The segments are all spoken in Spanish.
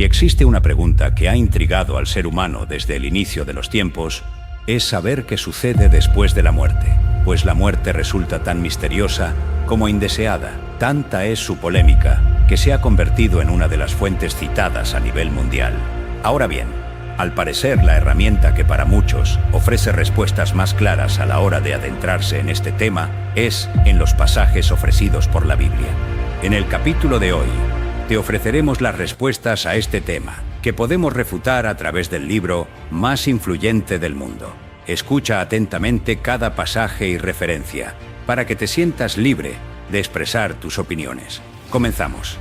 Si existe una pregunta que ha intrigado al ser humano desde el inicio de los tiempos, es saber qué sucede después de la muerte, pues la muerte resulta tan misteriosa como indeseada. Tanta es su polémica que se ha convertido en una de las fuentes citadas a nivel mundial. Ahora bien, al parecer la herramienta que para muchos ofrece respuestas más claras a la hora de adentrarse en este tema es en los pasajes ofrecidos por la Biblia. En el capítulo de hoy, te ofreceremos las respuestas a este tema, que podemos refutar a través del libro más influyente del mundo. Escucha atentamente cada pasaje y referencia, para que te sientas libre de expresar tus opiniones. Comenzamos.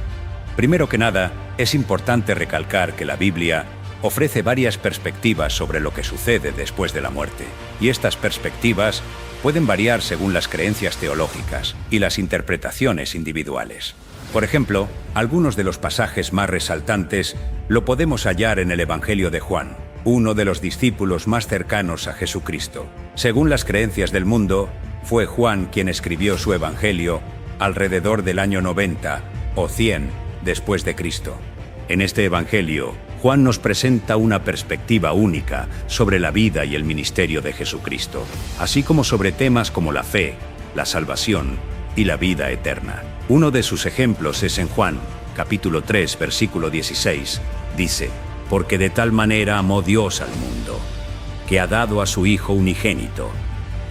Primero que nada, es importante recalcar que la Biblia ofrece varias perspectivas sobre lo que sucede después de la muerte, y estas perspectivas pueden variar según las creencias teológicas y las interpretaciones individuales. Por ejemplo, algunos de los pasajes más resaltantes lo podemos hallar en el Evangelio de Juan, uno de los discípulos más cercanos a Jesucristo. Según las creencias del mundo, fue Juan quien escribió su Evangelio alrededor del año 90 o 100 después de Cristo. En este Evangelio, Juan nos presenta una perspectiva única sobre la vida y el ministerio de Jesucristo, así como sobre temas como la fe, la salvación y la vida eterna. Uno de sus ejemplos es en Juan, capítulo 3, versículo 16. Dice: «Porque de tal manera amó Dios al mundo, que ha dado a su Hijo unigénito,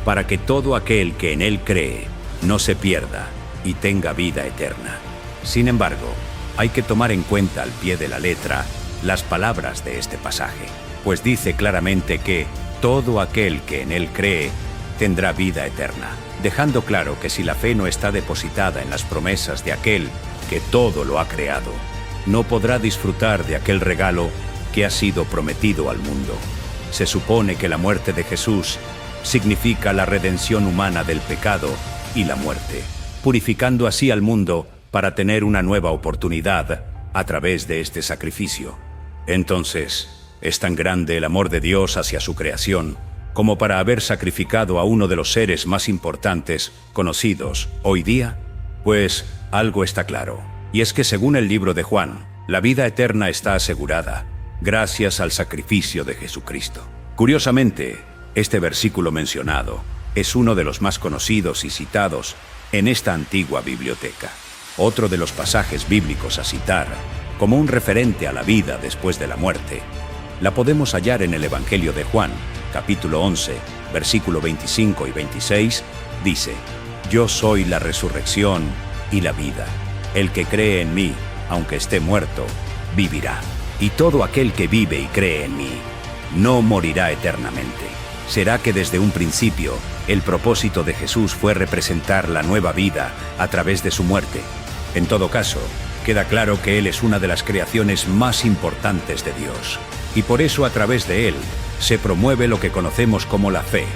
para que todo aquel que en Él cree no se pierda y tenga vida eterna». Sin embargo, hay que tomar en cuenta al pie de la letra las palabras de este pasaje, pues dice claramente que todo aquel que en Él cree tendrá vida eterna, dejando claro que si la fe no está depositada en las promesas de aquel que todo lo ha creado, no podrá disfrutar de aquel regalo que ha sido prometido al mundo. Se supone que la muerte de Jesús significa la redención humana del pecado y la muerte, purificando así al mundo para tener una nueva oportunidad a través de este sacrificio. Entonces, es tan grande el amor de Dios hacia su creación como para haber sacrificado a uno de los seres más importantes conocidos hoy día. Pues algo está claro, y es que según el libro de Juan, la vida eterna está asegurada gracias al sacrificio de Jesucristo. Curiosamente, este versículo mencionado es uno de los más conocidos y citados en esta antigua biblioteca. Otro de los pasajes bíblicos a citar como un referente a la vida después de la muerte, la podemos hallar en el Evangelio de Juan, capítulo 11, versículo 25 y 26, dice: «Yo soy la resurrección y la vida. El que cree en mí, aunque esté muerto, vivirá. Y todo aquel que vive y cree en mí, no morirá eternamente». ¿Será que desde un principio el propósito de Jesús fue representar la nueva vida a través de su muerte? En todo caso, queda claro que Él es una de las creaciones más importantes de Dios, y por eso a través de Él se promueve lo que conocemos como la fe,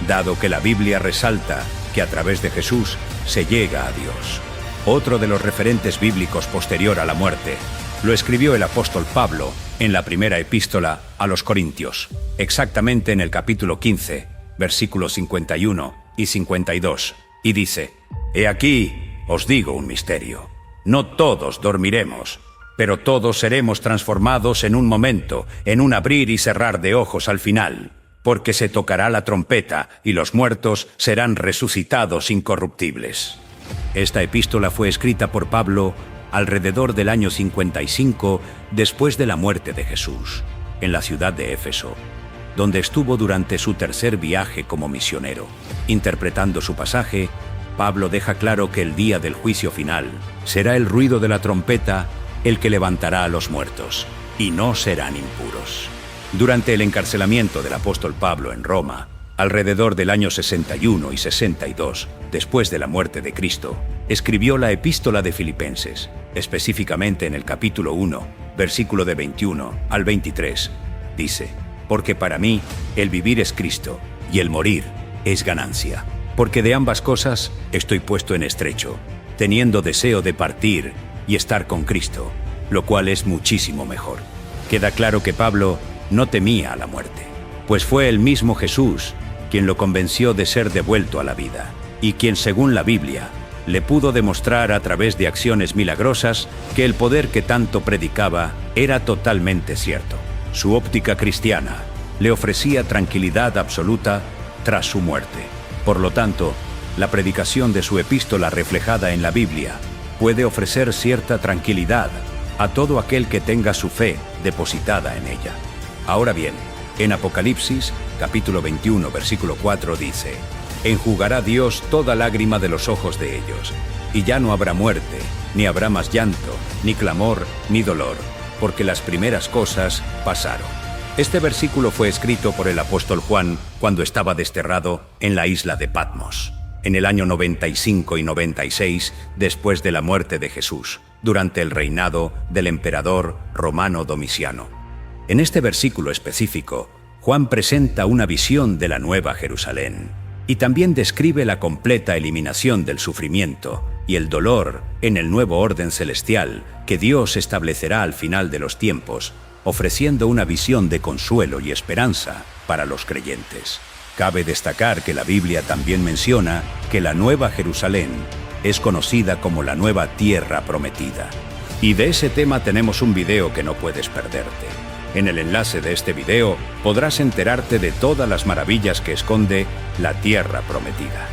dado que la Biblia resalta que a través de Jesús se llega a Dios. Otro de los referentes bíblicos posterior a la muerte lo escribió el apóstol Pablo en la primera epístola a los Corintios, exactamente en el capítulo 15, versículos 51 y 52, y dice: «He aquí, os digo un misterio. No todos dormiremos, pero todos seremos transformados en un momento, en un abrir y cerrar de ojos al final, porque se tocará la trompeta y los muertos serán resucitados incorruptibles». Esta epístola fue escrita por Pablo alrededor del año 55 después de la muerte de Jesús, en la ciudad de Éfeso, donde estuvo durante su tercer viaje como misionero. Interpretando su pasaje, Pablo deja claro que el día del juicio final será el ruido de la trompeta el que levantará a los muertos, y no serán impuros. Durante el encarcelamiento del apóstol Pablo en Roma, alrededor del año 61 y 62, después de la muerte de Cristo, escribió la epístola de Filipenses, específicamente en el capítulo 1, versículo de 21 al 23. Dice: «Porque para mí el vivir es Cristo y el morir es ganancia. Porque de ambas cosas estoy puesto en estrecho, teniendo deseo de partir y estar con Cristo, lo cual es muchísimo mejor». Queda claro que Pablo no temía a la muerte, pues fue el mismo Jesús quien lo convenció de ser devuelto a la vida, y quien, según la Biblia, le pudo demostrar a través de acciones milagrosas que el poder que tanto predicaba era totalmente cierto. Su óptica cristiana le ofrecía tranquilidad absoluta tras su muerte. Por lo tanto, la predicación de su epístola reflejada en la Biblia puede ofrecer cierta tranquilidad a todo aquel que tenga su fe depositada en ella. Ahora bien, en Apocalipsis, capítulo 21, versículo 4 dice: «Enjugará Dios toda lágrima de los ojos de ellos, y ya no habrá muerte, ni habrá más llanto, ni clamor, ni dolor, porque las primeras cosas pasaron». Este versículo fue escrito por el apóstol Juan cuando estaba desterrado en la isla de Patmos, en el año 95 y 96 después de la muerte de Jesús, durante el reinado del emperador romano Domiciano. En este versículo específico, Juan presenta una visión de la Nueva Jerusalén y también describe la completa eliminación del sufrimiento y el dolor en el nuevo orden celestial que Dios establecerá al final de los tiempos, ofreciendo una visión de consuelo y esperanza para los creyentes. Cabe destacar que la Biblia también menciona que la Nueva Jerusalén es conocida como la Nueva Tierra Prometida. Y de ese tema tenemos un video que no puedes perderte. En el enlace de este video podrás enterarte de todas las maravillas que esconde la Tierra Prometida.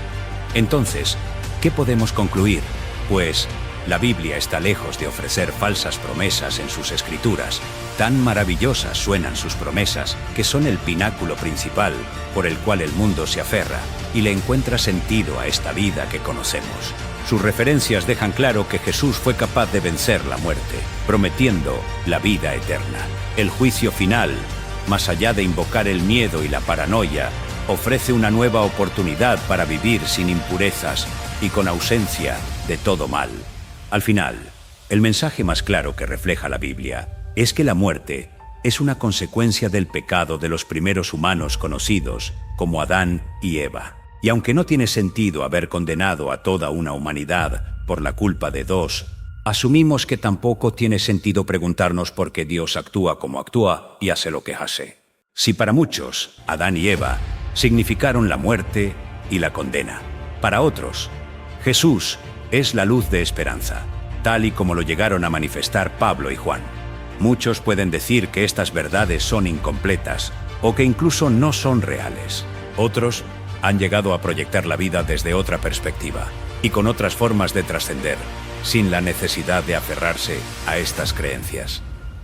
Entonces, ¿qué podemos concluir? Pues la Biblia está lejos de ofrecer falsas promesas en sus escrituras. Tan maravillosas suenan sus promesas que son el pináculo principal por el cual el mundo se aferra y le encuentra sentido a esta vida que conocemos. Sus referencias dejan claro que Jesús fue capaz de vencer la muerte, prometiendo la vida eterna. El juicio final, más allá de invocar el miedo y la paranoia, ofrece una nueva oportunidad para vivir sin impurezas y con ausencia de todo mal. Al final, el mensaje más claro que refleja la Biblia es que la muerte es una consecuencia del pecado de los primeros humanos conocidos como Adán y Eva. Y aunque no tiene sentido haber condenado a toda una humanidad por la culpa de dos, asumimos que tampoco tiene sentido preguntarnos por qué Dios actúa como actúa y hace lo que hace. Si para muchos, Adán y Eva significaron la muerte y la condena, para otros, Jesús es la luz de esperanza, tal y como lo llegaron a manifestar Pablo y Juan. Muchos pueden decir que estas verdades son incompletas o que incluso no son reales. Otros han llegado a proyectar la vida desde otra perspectiva y con otras formas de trascender, sin la necesidad de aferrarse a estas creencias.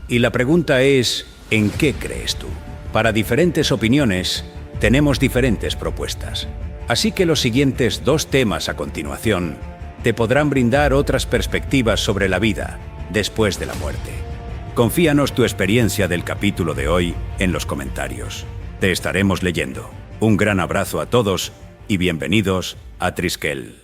Y la pregunta es, ¿en qué crees tú? Para diferentes opiniones, tenemos diferentes propuestas. Así que los siguientes dos temas a continuación te podrán brindar otras perspectivas sobre la vida después de la muerte. Confíanos tu experiencia del capítulo de hoy en los comentarios. Te estaremos leyendo. Un gran abrazo a todos y bienvenidos a Triskel.